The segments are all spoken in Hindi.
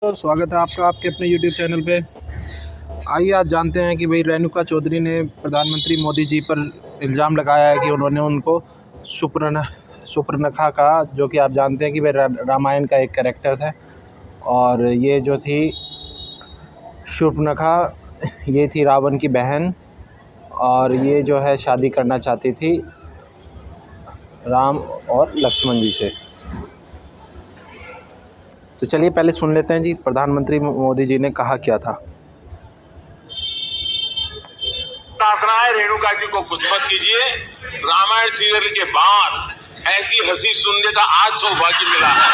तो स्वागत है आपका आपके अपने यूट्यूब चैनल पे। आइए आज जानते हैं कि भाई रेणुका चौधरी ने प्रधानमंत्री मोदी जी पर इल्ज़ाम लगाया है कि उन्होंने उनको सुपर्णखा कहा, जो कि आप जानते हैं कि वह रामायण का एक कैरेक्टर था। और ये जो थी सुपर्णखा, ये थी रावण की बहन, और ये जो है शादी करना चाहती थी राम और लक्ष्मण जी से। तो चलिए पहले सुन लेते हैं जी प्रधानमंत्री मोदी जी ने कहा क्या था। प्रार्थना है, रेणुका जी को कुछ मत कीजिए। रामायण सीरियल के बाद ऐसी हंसी सुनने का आज सौभाग्य मिला है।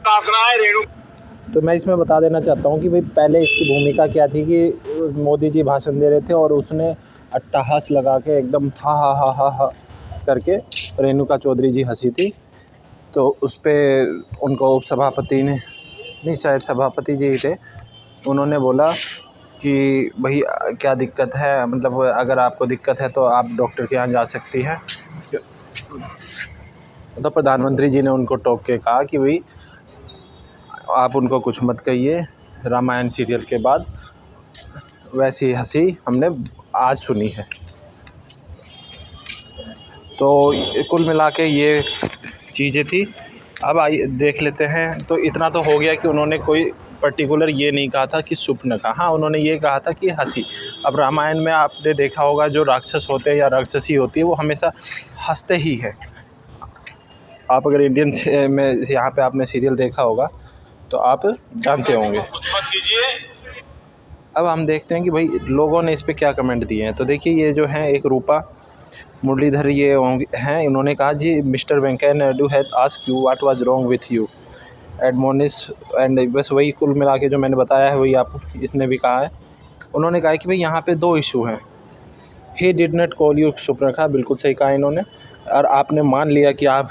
प्रार्थना है रेणु। तो मैं इसमें बता देना चाहता हूँ कि भाई पहले इसकी भूमिका क्या थी कि मोदी जी भाषण दे रहे थे और उसने अट्टहास लगा के एकदम हा हा हा हा हा करके रेणुका चौधरी जी हंसी थी। तो उस पर उनको उपसभापति ने, नहीं शायद सभापति जी थे, उन्होंने बोला कि भाई क्या दिक्कत है, मतलब अगर आपको दिक्कत है तो आप डॉक्टर के यहाँ जा सकती हैं। तो प्रधानमंत्री जी ने उनको टोक के कहा कि भाई आप उनको कुछ मत कहिए। रामायण सीरियल के बाद वैसी हंसी हमने आज सुनी है। तो कुल मिला के ये चीज़ें थी। अब आइए देख लेते हैं। तो इतना तो हो गया कि उन्होंने कोई पर्टिकुलर ये नहीं कहा था कि सुपर्णखा, हाँ उन्होंने ये कहा था कि हंसी। अब रामायण में आपने देखा होगा जो राक्षस होते हैं या राक्षसी होती है वो हमेशा हंसते ही है। आप अगर इंडियन में यहाँ पे आपने सीरियल देखा होगा तो आप जानते होंगे। कुछ मत कीजिए। अब हम देखते हैं कि भाई लोगों ने इस पे क्या कमेंट दिए हैं। तो देखिए ये जो है एक रूपा मुरलीधर ये हैं, इन्होंने कहा ji mister Venkaiah Naidu had ask you what was wrong with you admonish and, बस वही कुल मिला के जो मैंने बताया है वही आप इसने भी कहा है। उन्होंने कहा कि भाई यहाँ पे दो इशू हैं। He did not call you Surpanakha, बिल्कुल सही कहा इन्होंने, और आपने मान लिया कि आप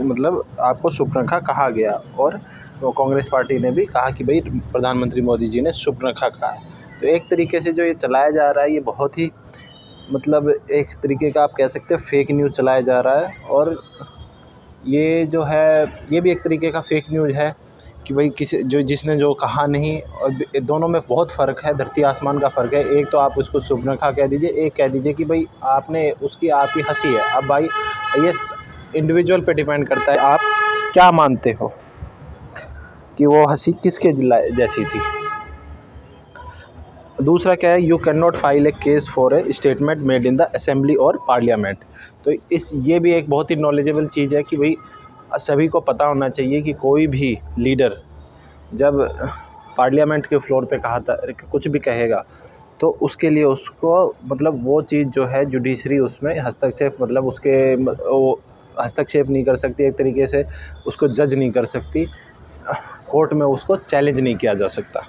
मतलब आपको सुपर्णखा कहा गया। और तो कांग्रेस पार्टी ने भी कहा कि भाई प्रधानमंत्री मोदी जी ने सुपर्णखा कहा है। तो एक तरीके से जो ये चलाया जा रहा है ये बहुत ही मतलब एक तरीके का आप कह सकते हैं फेक न्यूज़ चलाया जा रहा है। और ये जो है ये भी एक तरीके का फेक न्यूज़ है कि भाई किसी जो जिसने जो कहा नहीं, और दोनों में बहुत फ़र्क है, धरती आसमान का फ़र्क है। एक तो आप उसको सुपर्णखा कह दीजिए, एक कह दीजिए कि भाई आपने उसकी आपकी हंसी है। अब भाई ये इंडिविजुअल पे डिपेंड करता है आप क्या मानते हो कि वो हंसी किसके जैसी थी। दूसरा क्या है, you can not file A case for a statement made in the assembly और पार्लियामेंट। तो ये भी एक बहुत ही नॉलेजेबल चीज़ है कि भाई सभी को पता होना चाहिए कि कोई भी लीडर जब पार्लियामेंट के फ्लोर पे कहा था कुछ भी कहेगा तो उसके लिए उसको मतलब वो चीज़ जो है जुडिशरी उसमें हस्तक्षेप मतलब उसके वो हस्तक्षेप नहीं कर सकती, एक तरीके से उसको जज नहीं कर सकती, कोर्ट में उसको चैलेंज नहीं किया जा सकता।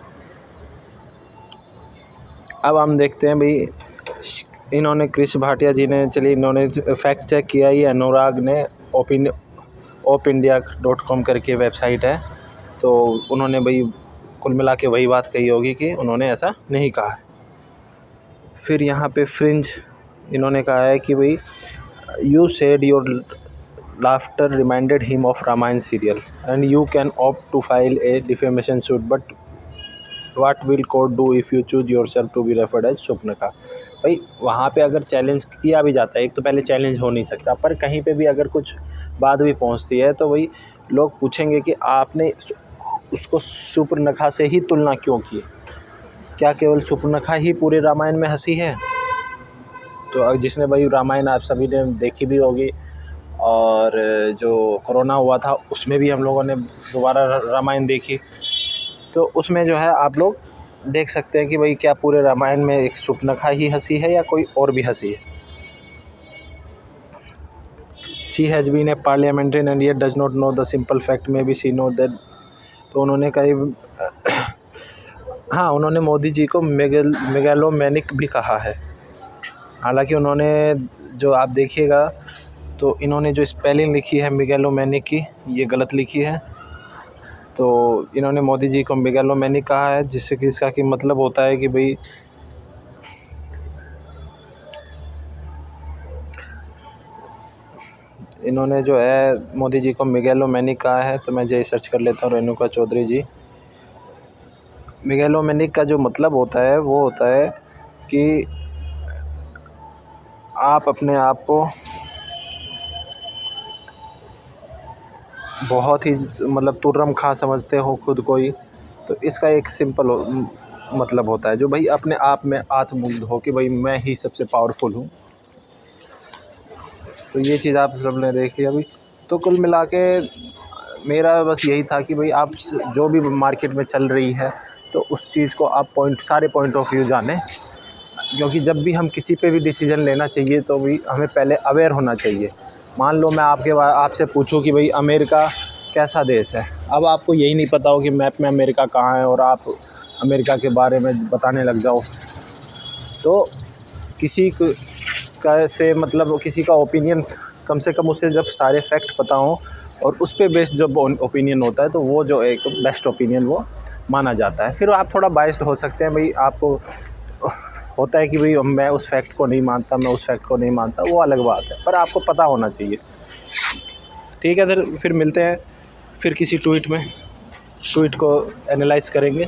अब हम देखते हैं भाई इन्होंने कृष भाटिया जी ने, चलिए इन्होंने फैक्ट चेक किया, ये अनुराग ने opindia.com करके वेबसाइट है। तो उन्होंने भाई कुल मिला के वही बात कही होगी कि उन्होंने ऐसा नहीं कहा है। फिर यहाँ पे फ्रिंज इन्होंने कहा है कि भाई you said your laughter reminded him of Ramayan serial and you can opt to file a defamation suit but what will court do if you choose yourself to be referred as Surpanakha. भाई वहाँ पे अगर चैलेंज किया भी जाता है, एक तो पहले चैलेंज हो नहीं सकता, पर कहीं पे भी अगर कुछ बात भी पहुँचती है तो वही लोग पूछेंगे कि आपने उसको सुपर्णखा से ही तुलना क्यों की। क्या केवल सुपर्णखा ही पूरे रामायण में हंसी है? तो जिसने भाई रामायण आप सभी ने देखी भी होगी, और जो कोरोना हुआ था उसमें भी हम लोगों ने दोबारा रामायण देखी। तो उसमें जो है आप लोग देख सकते हैं कि भाई क्या पूरे रामायण में एक सुपर्णखा ही हंसी है या कोई और भी हंसी है। She has been a parliamentarian and yet does not know the simple fact maybe she know that. तो उन्होंने कहा, हाँ उन्होंने मोदी जी को मेगालोमैनिक भी कहा है। हालांकि उन्होंने जो आप देखिएगा तो इन्होंने जो स्पेलिंग लिखी है मेगालोमैनिक की ये गलत लिखी है। तो इन्होंने मोदी जी को मेगालोमैनिक कहा है, जिससे कि इसका कि मतलब होता है कि भाई इन्होंने जो है मोदी जी को मेगालोमैनिक कहा है, तो मैं यही सर्च कर लेता हूँ रेणुका चौधरी जी। मेगालोमैनिक का जो मतलब होता है वो होता है कि आप अपने आप को बहुत ही मतलब तुर्रम खा समझते हो खुद को ही, तो इसका एक सिंपल मतलब होता है जो भाई अपने आप में आत्ममुग्ध हो कि भाई मैं ही सबसे पावरफुल हूँ। तो ये चीज़ आप सब ने देख लिया अभी। तो कुल मिला के मेरा बस यही था कि भाई आप जो भी मार्केट में चल रही है तो उस चीज़ को आप सारे पॉइंट ऑफ व्यू जानें, क्योंकि जब भी हम किसी पे भी डिसीजन लेना चाहिए तो भी हमें पहले अवेयर होना चाहिए। मान लो मैं आपसे पूछूं कि भाई अमेरिका कैसा देश है, अब आपको यही नहीं पता हो कि मैप में अमेरिका कहाँ है और आप अमेरिका के बारे में बताने लग जाओ, तो किसी का ओपिनियन कम से कम उसे जब सारे फैक्ट पता हो और उस पे बेस्ड जब ओपिनियन होता है तो वो जो एक बेस्ट ओपिनियन वो माना जाता है। फिर आप थोड़ा बाइस्ड हो सकते हैं, भाई आपको होता है कि भाई मैं उस फैक्ट को नहीं मानता, मैं उस फैक्ट को नहीं मानता, वो अलग बात है, पर आपको पता होना चाहिए। ठीक है, फिर मिलते हैं फिर किसी ट्वीट को एनालाइज करेंगे।